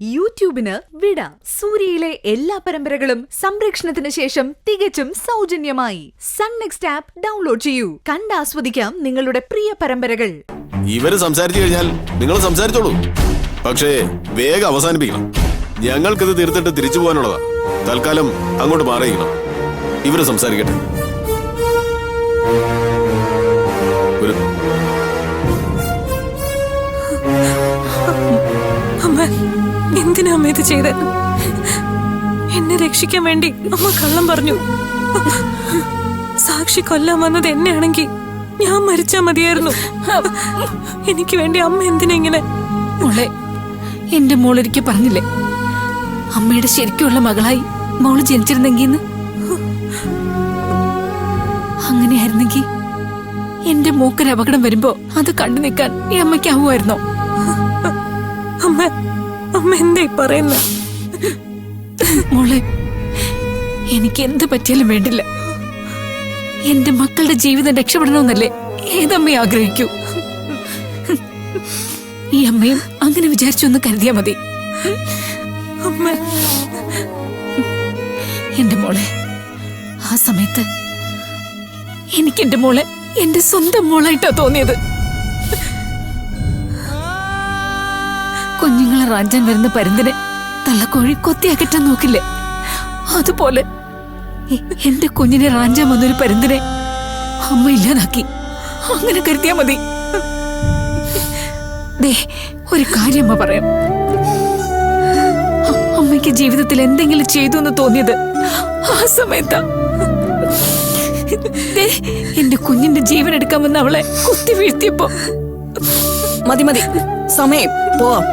യൂട്യൂബിന് വിട. സൂര്യയിലെ എല്ലാ പരമ്പരകളും സംരക്ഷണത്തിന് ശേഷം തികച്ചും സൗജന്യമായി സൺ നെക്സ്റ്റ് ആപ്പ് ഡൗൺലോഡ് ചെയ്യൂ. കണ്ടാസ്വദിക്കാം നിങ്ങളുടെ പ്രിയ പരമ്പരകൾ. ഇവര് സംസാരിച്ചു കഴിഞ്ഞാൽ നിങ്ങൾ സംസാരിച്ചോളൂ, പക്ഷേ വേഗം അവസാനിപ്പിക്കണം. ഞങ്ങൾക്കിത് തീർത്തിട്ട് തിരിച്ചു പോകാനുള്ളതാ. തൽക്കാലം അങ്ങോട്ട് മാറിയിരിക്കണം. ഇവര് സംസാരിക്കട്ടെ. അമ്മ എന്തിനാ അമ്മ ഇത് ചെയ്ത്? എന്നെ രക്ഷിക്കാൻ വേണ്ടി അമ്മ കള്ളം പറഞ്ഞു. സാക്ഷി കൊല്ലാൻ വന്നത് എന്നെയാണെങ്കിൽ ഞാൻ മരിച്ചാ മതിയായിരുന്നു. എനിക്ക് വേണ്ടി അമ്മ എന്തിനാ ഇങ്ങനെ? മോളെ, എന്റെ മോളൊരിക്കൽ പറഞ്ഞില്ലേ അമ്മയുടെ ശരിക്കുള്ള മകളായി മോള് ജനിച്ചിരുന്നെങ്കിന്ന്? അങ്ങനെയായിരുന്നെങ്കിൽ എന്റെ മോക്കൊരു അപകടം വരുമ്പോ അത് കണ്ടു നിൽക്കാൻ ഈ അമ്മയ്ക്കാവുമായിരുന്നോ? അമ്മ അമ്മ എന്താ പറയുന്നത്? മോളെ, എനിക്ക് എന്ത് പറ്റിയാലും വേണ്ടില്ല, എന്റെ മക്കളുടെ ജീവിതം രക്ഷപ്പെടണമെന്നല്ലേ ഏതമ്മ ആഗ്രഹിക്കൂ. ഈ അമ്മയും അങ്ങനെ വിചാരിച്ചൊന്ന് കരുതിയാ മതി. അമ്മ എന്റെ മോളെ, ആ സമയത്ത് എനിക്ക് എന്റെ മോളെ എന്റെ സ്വന്തം മോളായിട്ടാ തോന്നിയത്. കുഞ്ഞുങ്ങളെ റാഞ്ചാൻ വരുന്ന പരുന്തിനെ തള്ളക്കോഴി കൊത്തിയാക്കറ്റാൻ നോക്കില്ലേ, അതുപോലെ എന്റെ കുഞ്ഞിനെ റാഞ്ചാൻ വന്നൊരു പരുന്തിനെ അമ്മ ഇല്ലാതാക്കി. അങ്ങനെ കരുതിയാ മതി. ദേ, ഒരു കാര്യം അമ്മ പറയാം. അമ്മയ്ക്ക് ജീവിതത്തിൽ എന്തെങ്കിലും ചെയ്തു എന്ന് തോന്നിയത് ആ സമയത്താ. എന്റെ കുഞ്ഞിന്റെ ജീവൻ എടുക്കാമെന്ന് അവളെ കുത്തി വീഴ്ത്തിയപ്പോ. മതി മതി, സമയം പോവാം.